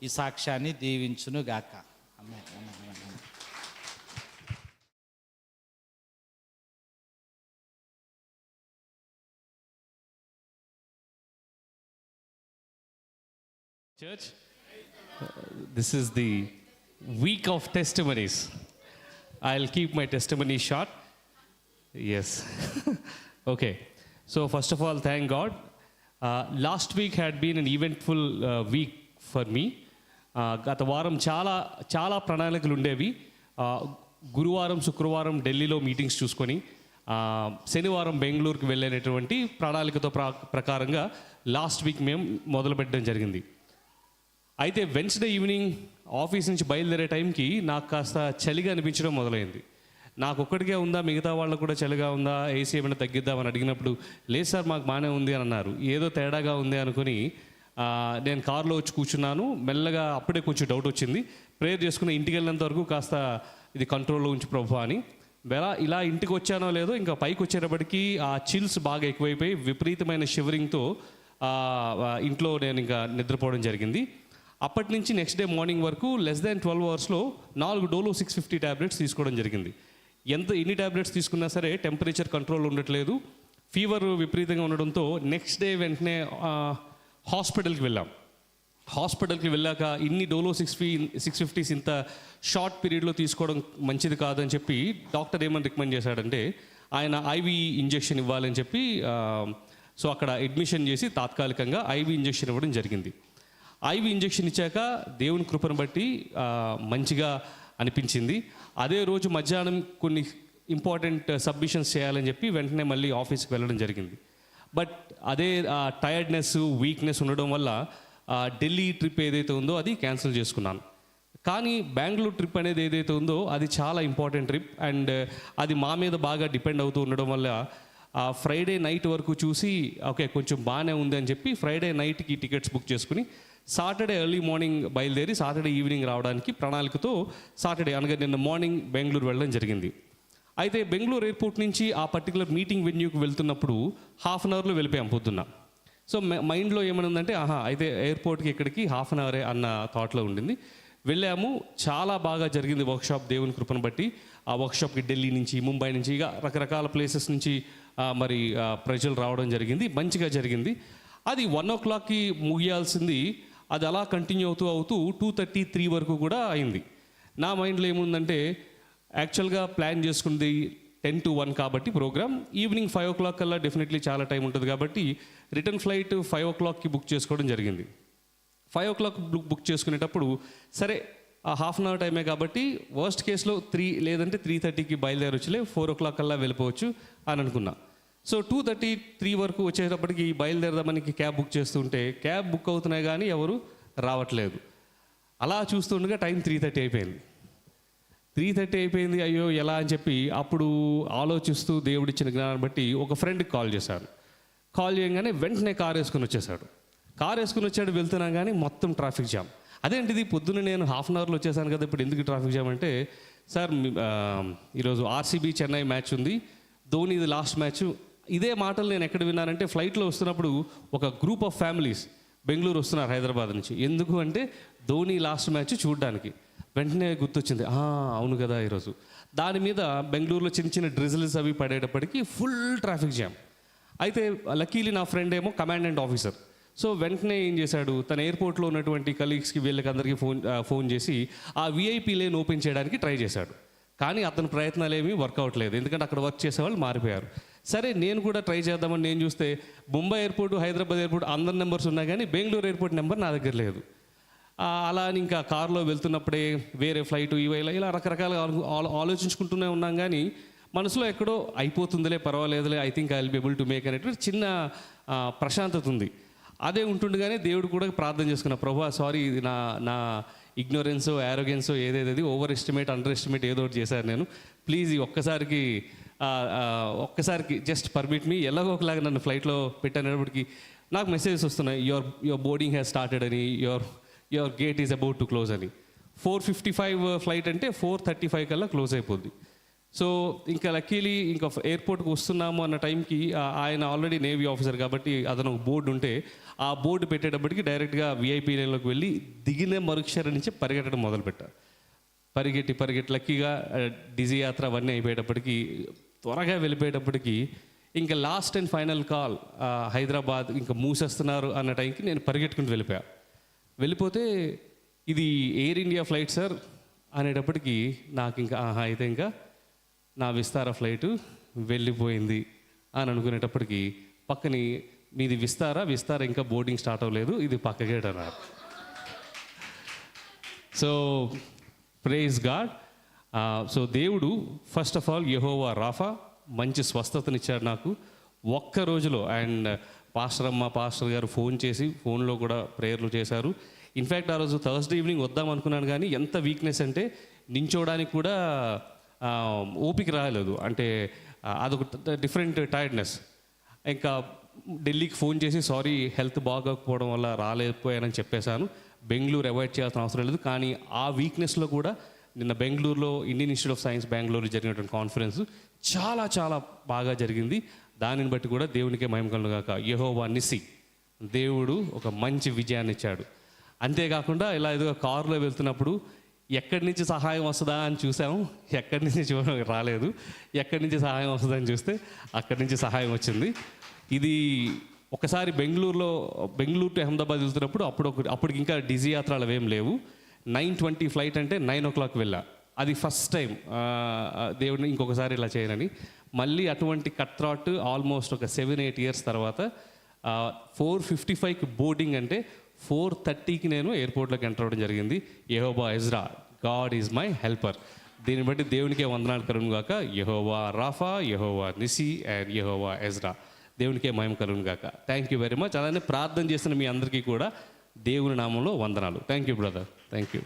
ఈ సాక్ష్యాన్ని దీవించును గాక. ఆమేన్. Church, this is the week of testimonies. I'll keep my testimony short. Yes. Okay. So first of all, thank God. Last week had been an eventful week for me. గత వారం చాలా ప్రణాళికలు ఉండేవి. గురువారం శుక్రవారం ఢిల్లీలో మీటింగ్స్ చూసుకొని శనివారం బెంగళూరుకి వెళ్ళేటటువంటి ప్రణాళికతో ప్రకారంగా లాస్ట్ వీక్ మేము మొదలుపెట్టడం జరిగింది. అయితే వెన్స్డే ఈవినింగ్ ఆఫీస్ నుంచి బయలుదేరే టైంకి నాకు కాస్త చలిగా అనిపించడం మొదలైంది. నాకు ఒక్కడికే ఉందా, మిగతా వాళ్ళకు కూడా చలిగా ఉందా, ఏసీ ఏమైనా తగ్గిద్దామని అడిగినప్పుడు లేదు సార్ మాకు బాగానే ఉంది అని అన్నారు. ఏదో తేడాగా ఉంది అనుకుని నేను కారులో వచ్చి కూర్చున్నాను. మెల్లగా అప్పుడే కొంచెం డౌట్ వచ్చింది. ప్రేయర్ చేసుకుని ఇంటికి వెళ్ళినంత వరకు కాస్త ఇది కంట్రోల్లో ఉంచి ప్రభు అని ఇలా ఇంటికి వచ్చానో లేదో ఇంకా పైకి వచ్చేటప్పటికి ఆ చిల్స్ బాగా ఎక్కువైపోయి విపరీతమైన షివరింగ్తో ఇంట్లో నేను ఇంకా నిద్రపోవడం జరిగింది. అప్పటి నుంచి నెక్స్ట్ డే మార్నింగ్ వరకు లెస్ దాన్ 12 అవర్స్లో 4 డోలో 650 ట్యాబ్లెట్స్ తీసుకోవడం జరిగింది. ఎన్ని ట్యాబ్లెట్స్ తీసుకున్నా సరే టెంపరేచర్ కంట్రోల్ ఉండట్లేదు. ఫీవర్ విపరీతంగా ఉండడంతో నెక్స్ట్ డే వెంటనే హాస్పిటల్కి వెళ్ళాం. హాస్పిటల్కి వెళ్ళాక ఇన్ని డోలో 650s ఇంత షార్ట్ పీరియడ్లో తీసుకోవడం మంచిది కాదని చెప్పి డాక్టర్ ఏమని రికమెండ్ చేశాడంటే ఆయన ఐవి ఇంజెక్షన్ ఇవ్వాలని చెప్పి సో అక్కడ అడ్మిషన్ చేసి తాత్కాలికంగా ఐవి ఇంజెక్షన్ ఇవ్వడం జరిగింది. ఐవి ఇంజెక్షన్ ఇచ్చాక దేవుని కృపను బట్టి మంచిగా అనిపించింది. అదే రోజు మధ్యాహ్నం కొన్ని ఇంపార్టెంట్ సబ్మిషన్స్ చేయాలని చెప్పి వెంటనే మళ్ళీ ఆఫీస్కి వెళ్ళడం జరిగింది. బట్ అదే టైర్డ్నెస్ వీక్నెస్ ఉండడం వల్ల ఢిల్లీ ట్రిప్ ఏదైతే ఉందో అది క్యాన్సిల్ చేసుకున్నాను. కానీ బెంగళూరు ట్రిప్ అనేది ఏదైతే ఉందో అది చాలా ఇంపార్టెంట్ ట్రిప్ అండ్ అది మా మీద బాగా డిపెండ్ అవుతూ ఉండడం వల్ల ఫ్రైడే నైట్ వరకు చూసి ఓకే కొంచెం బాగానే ఉంది అని చెప్పి ఫ్రైడే నైట్కి టికెట్స్ బుక్ చేసుకుని సాటర్డే ఎర్లీ మార్నింగ్ బయలుదేరి సాటర్డే ఈవినింగ్ రావడానికి ప్రణాళికతో సాటర్డే అనగా నిన్న మార్నింగ్ బెంగళూరు వెళ్ళడం జరిగింది. అయితే బెంగళూరు ఎయిర్పోర్ట్ నుంచి ఆ పర్టికులర్ మీటింగ్ వెన్యూకి వెళ్తున్నప్పుడు హాఫ్ అన్ అవర్లో వెళ్ళిపోయాం పొద్దున్న. సో మైండ్లో ఏమైనా ఉందంటే అయితే ఎయిర్పోర్ట్కి ఇక్కడికి హాఫ్ అన్ అవరే అన్న థాట్లో ఉండింది. వెళ్ళాము. చాలా బాగా జరిగింది వర్క్షాప్ దేవుని కృపను బట్టి. ఆ వర్క్షాప్కి ఢిల్లీ నుంచి ముంబై నుంచి ఇక రకరకాల ప్లేసెస్ నుంచి మరి ప్రజలు రావడం జరిగింది. మంచిగా జరిగింది. అది 1 o'clockకి ముగియాల్సింది అది అలా కంటిన్యూ అవుతూ 2:30-3 వరకు కూడా అయింది. నా మైండ్లో ఏముందంటే యాక్చువల్గా ప్లాన్ చేసుకుంది 10 to 1 కాబట్టి ప్రోగ్రామ్ ఈవినింగ్ 5 o'clock కల్లా డెఫినెట్లీ చాలా టైం ఉంటుంది కాబట్టి రిటర్న్ ఫ్లైట్ 5 o'clockకి బుక్ చేసుకోవడం జరిగింది. 5 o'clock బుక్ చేసుకునేటప్పుడు సరే ఆ హాఫ్ అన్ అవర్ టైమే కాబట్టి వర్స్ట్ కేసులో 3 లేదంటే 3:30కి బయలుదేరొచ్చులే 4 o'clock కల్లా వెళ్ళిపోవచ్చు అని అనుకున్నా. సో 2:30-3 వరకు వచ్చేటప్పటికి బయలుదేరదామని క్యాబ్ బుక్ చేస్తుంటే క్యాబ్ బుక్ అవుతున్నాయి కానీ ఎవరు రావట్లేదు. అలా చూస్తుండగా టైం 3:30 అయిపోయింది. 3:30 అయిపోయింది. అయ్యో ఎలా అని చెప్పి అప్పుడు ఆలోచిస్తూ దేవుడిచ్చిన జ్ఞానాన్ని బట్టి ఒక ఫ్రెండ్కి కాల్ చేశాను. కాల్ చేయగానే వెంటనే కార్ వేసుకుని వచ్చాడు. వెళ్తున్నాం కానీ మొత్తం ట్రాఫిక్ జామ్. అదేంటిది పొద్దున్న నేను హాఫ్ అన్ అవర్లో వచ్చేసాను కదా ఇప్పుడు ఎందుకు ట్రాఫిక్ జామ్ అంటే సార్ ఈరోజు ఆర్సీబీ చెన్నై మ్యాచ్ ఉంది, ధోనీది లాస్ట్ మ్యాచ్. ఇదే మాటలు నేను ఎక్కడ విన్నానంటే ఫ్లైట్లో వస్తున్నప్పుడు ఒక గ్రూప్ ఆఫ్ ఫ్యామిలీస్ బెంగళూరు వస్తున్నారు హైదరాబాద్ నుంచి. ఎందుకు అంటే ధోనీ లాస్ట్ మ్యాచ్ చూడడానికి. వెంటనే గుర్తొచ్చింది అవును కదా ఈరోజు. దాని మీద బెంగళూరులో చిన్న డ్రిజిల్స్ అవి పడేటప్పటికి ఫుల్ ట్రాఫిక్ జామ్. అయితే లక్కీలీ నా ఫ్రెండ్ ఏమో కమాండెంట్ ఆఫీసర్. సో వెంటనే ఏం చేశాడు తన ఎయిర్పోర్ట్లో ఉన్నటువంటి కలీగ్స్కి వీళ్ళకి అందరికీ ఫోన్ చేసి ఆ విఐపీ లేన్ ఓపెన్ చేయడానికి ట్రై చేశాడు. కానీ అతని ప్రయత్నాలు ఏమీ వర్కౌట్ లేదు. ఎందుకంటే అక్కడ వర్క్ చేసేవాళ్ళు మారిపోయారు. సరే నేను కూడా ట్రై చేద్దామని నేను చూస్తే ముంబై ఎయిర్పోర్టు హైదరాబాద్ ఎయిర్పోర్ట్ అందరి నెంబర్స్ ఉన్నాయి కానీ బెంగళూరు ఎయిర్పోర్ట్ నెంబర్ నా దగ్గర లేదు. అలా ఇంకా కారులో వెళ్తున్నప్పుడే వేరే ఫ్లైట్ ఇలా రకరకాలుగా ఆలోచించుకుంటూనే ఉన్నాం కానీ మనసులో ఎక్కడో అయిపోతుందిలే పర్వాలేదులే I think I will be able to make అనేటువంటి చిన్న ప్రశాంతత ఉంది. అదే ఉంటుండగానే దేవుడు కూడా ప్రార్థన చేసుకున్నా, ప్రభువా సారీ ఇది నా ఇగ్నోరెన్సో యారోగెన్సో ఏదేది ఓవర్ ఎస్టిమేట్ అండర్ ఎస్టిమేట్ ఏదో ఒకటి చేశాను నేను. ప్లీజ్ ఈ ఒక్కసారికి జస్ట్ పర్మిట్ మీ. ఎలాగో ఒకలాగా నన్ను ఫ్లైట్లో పెట్టనేటప్పటికి నాకు మెసేజెస్ వస్తున్నాయి, యువర్ బోర్డింగ్ హ్యాస్ స్టార్టెడ్ అని, your gate is about to close అని. 4:55 ఫ్లైట్ అంటే 4:35 కల్లా క్లోజ్ అయిపోద్ది. సో ఇంకా లక్కీలీ ఇంకా ఎయిర్పోర్ట్కి వస్తున్నాము అన్న టైంకి ఆయన ఆల్రెడీ నేవీ ఆఫీసర్ కాబట్టి అతను ఒక బోర్డు ఉంటే ఆ బోర్డు పెట్టేటప్పటికి డైరెక్ట్గా విఐపీ లైన్లోకి వెళ్ళి దిగిన మరుక్షరం నుంచి పరిగెట్టడం మొదలుపెట్టారు. పరిగెట్టి లక్కీగా డిజీ యాత్ర అవన్నీ అయిపోయేటప్పటికి త్వరగా వెళ్ళిపోయేటప్పటికి ఇంకా last and final call Hyderabad ఇంకా మూసేస్తున్నారు అన్న టైంకి నేను పరిగెట్టుకుంటూ వెళ్ళిపోతే ఇది ఎయిర్ ఇండియా ఫ్లైట్ సార్ అనేటప్పటికి నాకు ఇంకా అయితే ఇంకా నా విస్తార ఫ్లైటు వెళ్ళిపోయింది అని అనుకునేటప్పటికి పక్కని మీది విస్తార ఇంకా బోర్డింగ్ స్టార్ట్ అవ్వలేదు, ఇది పక్క గేట్ అన్నారు. So praise God. సో దేవుడు ఫస్ట్ ఆఫ్ ఆల్ యెహోవా రాఫా మంచి స్వస్థతనిచ్చాడు నాకు ఒక్క రోజులో. అండ్ పాస్టర్ గారు ఫోన్ చేసి ఫోన్లో కూడా ప్రేయర్లు చేశారు. ఇన్ఫ్యాక్ట్ ఆ రోజు థర్స్డే ఈవినింగ్ వద్దాం అనుకున్నాను, కానీ ఎంత వీక్నెస్ అంటే నించోడానికి కూడా ఓపిక రాలేదు. అంటే అదొక డిఫరెంట్ టైర్డ్నెస్. ఇంకా ఢిల్లీకి ఫోన్ చేసి సారీ హెల్త్ బాగోకపోవడం వల్ల రాలేకపోయానని చెప్పేశాను. బెంగళూరు అవాయిడ్ చేయాల్సిన అవసరం లేదు. కానీ ఆ వీక్నెస్లో కూడా నిన్న బెంగళూరులో Indian institute of science Bengaluru జరిగినటువంటి కాన్ఫరెన్స్ చాలా బాగా జరిగింది. దానిని బట్టి కూడా దేవునికే మహిమ కలుగును గాక. యెహోవా నిస్సి, దేవుడు ఒక మంచి విజయాన్ని ఇచ్చాడు. అంతేకాకుండా ఇలా ఏదో కారులో వెళ్తున్నప్పుడు ఎక్కడి నుంచి సహాయం వస్తుందా అని చూసాము, ఎక్కడి నుంచి రాలేదు. ఎక్కడి నుంచి సహాయం వస్తుందని చూస్తే అక్కడి నుంచి సహాయం వచ్చింది. ఇది ఒకసారి బెంగళూరు టు అహ్మదాబాద్ వెళ్తున్నప్పుడు అప్పటికి ఇంకా డిజీ యాత్రలు అవేం లేవు. 9:20 ఫ్లైట్ అంటే 9 o'clock వెళ్ళా. అది ఫస్ట్ టైం దేవుడిని ఇంకొకసారి ఇలా చేయనని. మళ్ళీ అటువంటి కట్ థ్రాట్ ఆల్మోస్ట్ ఒక 7-8 years తర్వాత 4:55కి బోర్డింగ్ అంటే 4:30కి నేను ఎయిర్పోర్ట్లోకి ఎంటర్ అవ్వడం జరిగింది. యెహోవా ఎజ్రా, గాడ్ ఈజ్ మై హెల్పర్. దీన్ని బట్టి దేవునికే వందనాలు కలుగును గాక. యెహోవా రాఫా, యెహోవా నిసి అండ్ యెహోవా ఎజ్రా, దేవునికే మహిమ కలుగును గాక. Thank you very much. అలానే ప్రార్థన చేసిన మీ అందరికీ కూడా దేవుని నామంలో వందనాలు. Thank you brother, thank you.